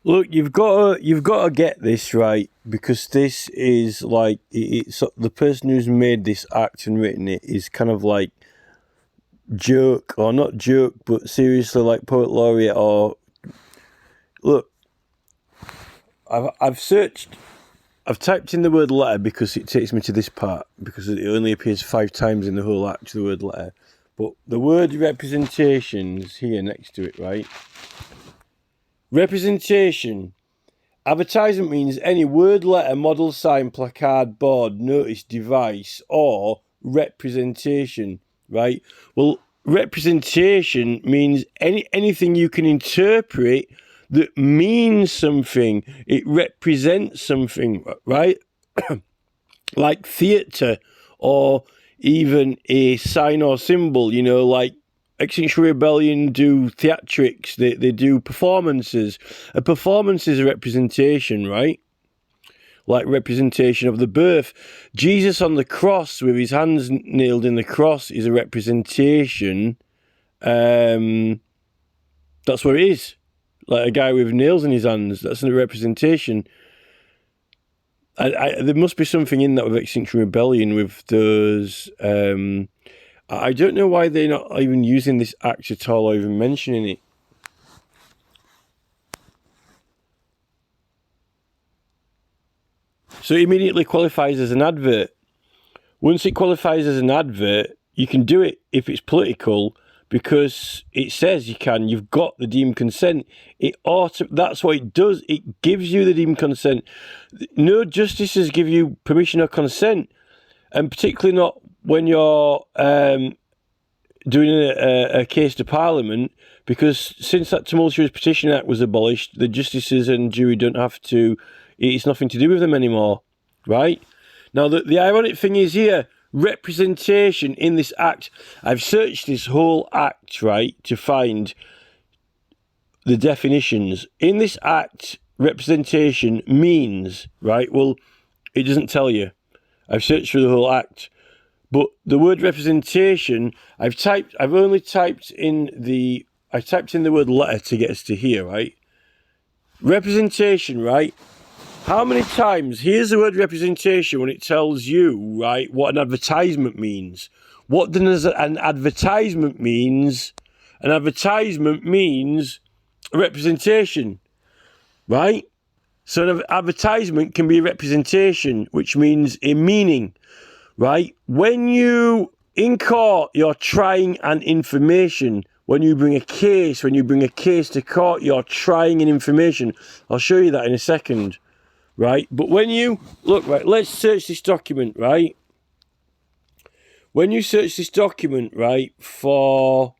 Look, you've got to get this right, because this is like it's the person who's made this act and written it is kind of like joke, or not joke, but seriously like poet laureate. Or look, I've typed in the word letter because it takes me to this part, because it only appears 5 times in the whole act, the word letter. But the word representation's here next to it, right? Representation. Advertisement means any word, letter, model, sign, placard, board, notice, device, or representation, right? Well, representation means anything you can interpret that means something. It represents something, right? Like theatre, or even a sign or symbol, like Extinction Rebellion do theatrics, they do performances. A performance is a representation, right? Like representation of the birth. Jesus on the cross with his hands nailed in the cross is a representation. That's what it is. Like a guy with nails in his hands, that's a representation. There must be something in that with Extinction Rebellion with those... I don't know why they're not even using this act at all, or even mentioning it. So it immediately qualifies as an advert. Once it qualifies as an advert, you can do it if it's political, because it says you can. You've got the deemed consent. That's what it does. It gives you the deemed consent. No justices give you permission or consent, and particularly not when you're doing a case to Parliament, because since that Tumultuous Petition Act was abolished, the justices and jury don't have to, it's nothing to do with them anymore, right? Now, the ironic thing is here, representation in this act. I've searched this whole act, right, to find the definitions. In this act, representation means, right, well, it doesn't tell you. I've searched through the whole act. But the word representation, I typed in the word letter to get us to here, right? Representation, right? How many times, here's the word representation when it tells you, right, what an advertisement means. What does an advertisement means? An advertisement means a representation, right? So an advertisement can be a representation, which means a meaning. Right? When you, in court, you're trying an information. When you bring a case to court, you're trying an information. I'll show you that in a second. Right? But when you, look, right, let's search this document, right? When you search this document, right, for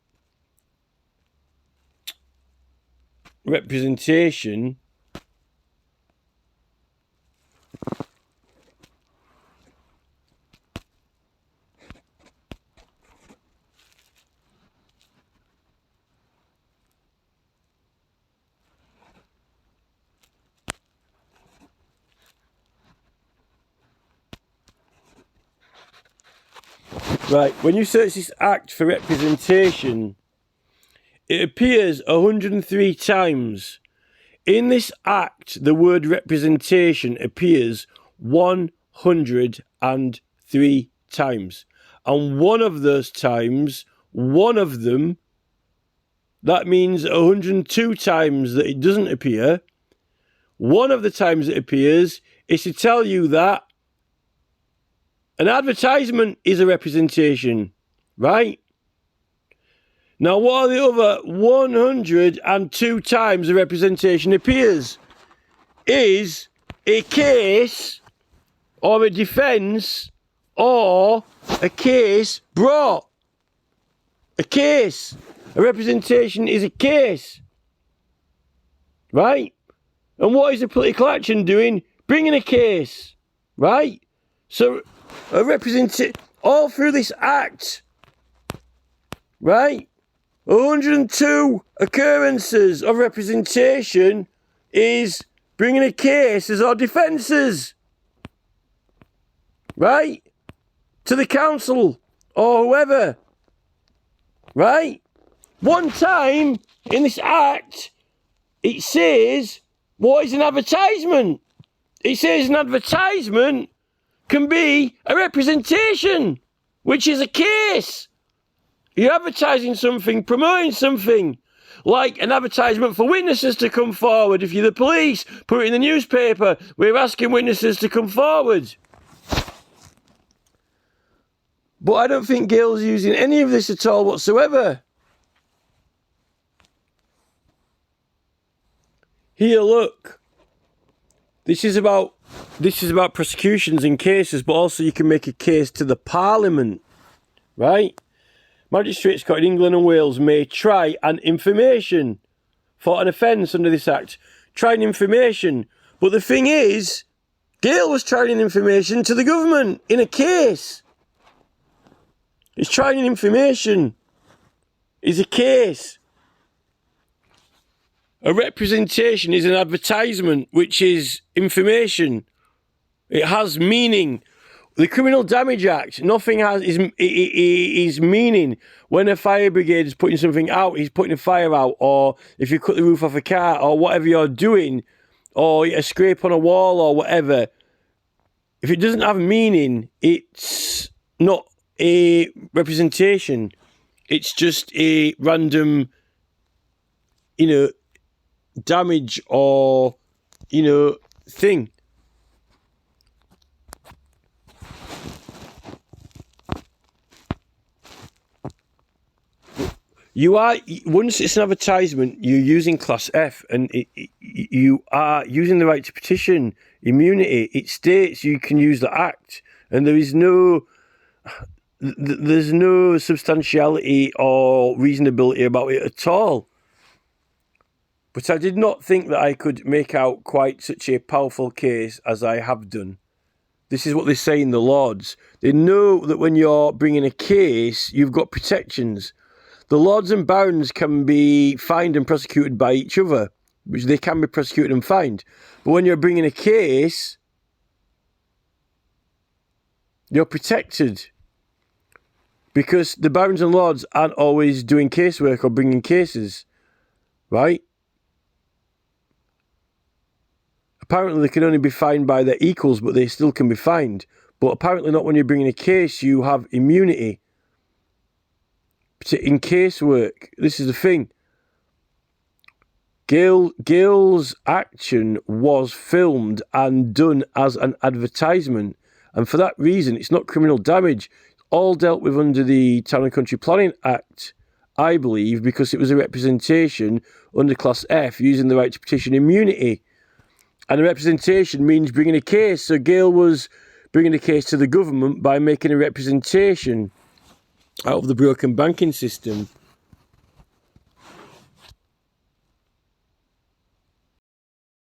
representation, right, when you search this act for representation, it appears 103 times. In this act, the word representation appears 103 times. And one of those times, one of them, that means 102 times that it doesn't appear. One of the times it appears is to tell you that an advertisement is a representation, right? Now, what are the other 102 times the representation appears? Is a case, or a defence, or a case brought. A case. A representation is a case. Right? And what is the political action doing? Bringing a case. Right? So, a representation, all through this act, right? 102 occurrences of representation is bringing a cases or defences, right? To the council or whoever, right? One time in this act, it says What is an advertisement? It says an advertisement can be a representation, which is a case. You're advertising something, promoting something, like an advertisement for witnesses to come forward. If you're the police, put it in the newspaper. We're asking witnesses to come forward. But I don't think Gail's using any of this at all whatsoever. Here, look. This is about prosecutions and cases, but also you can make a case to the Parliament, right? Magistrates court in England and Wales may try an information for an offence under this Act. Try an information. But the thing is, Gail was trying an information to the government in a case. It's trying an information. It's a case. A representation is an advertisement, which is information. It has meaning. The Criminal Damage Act, nothing is meaning. When a fire brigade is putting something out, he's putting a fire out, or if you cut the roof off a car, or whatever you're doing, or a scrape on a wall, or whatever. If it doesn't have meaning, it's not a representation. It's just a random, damage or, thing. Once it's an advertisement, you're using Class F, and you are using the right to petition immunity. It states you can use the Act, and there's no substantiality or reasonability about it at all. But I did not think that I could make out quite such a powerful case as I have done. This is what they say in the Lords. They know that when you're bringing a case, you've got protections. The Lords and Barons can be fined and prosecuted by each other, which they can be prosecuted and fined. But when you're bringing a case, you're protected. Because the Barons and Lords aren't always doing casework or bringing cases, right? Apparently they can only be fined by their equals, but they still can be fined. But apparently not when you're bringing a case, you have immunity. In casework, this is the thing. Gail's action was filmed and done as an advertisement. And for that reason, it's not criminal damage. It's all dealt with under the Town and Country Planning Act, I believe, because it was a representation under Class F using the right to petition immunity. And a representation means bringing a case. So Gail was bringing a case to the government by making a representation out of the broken banking system.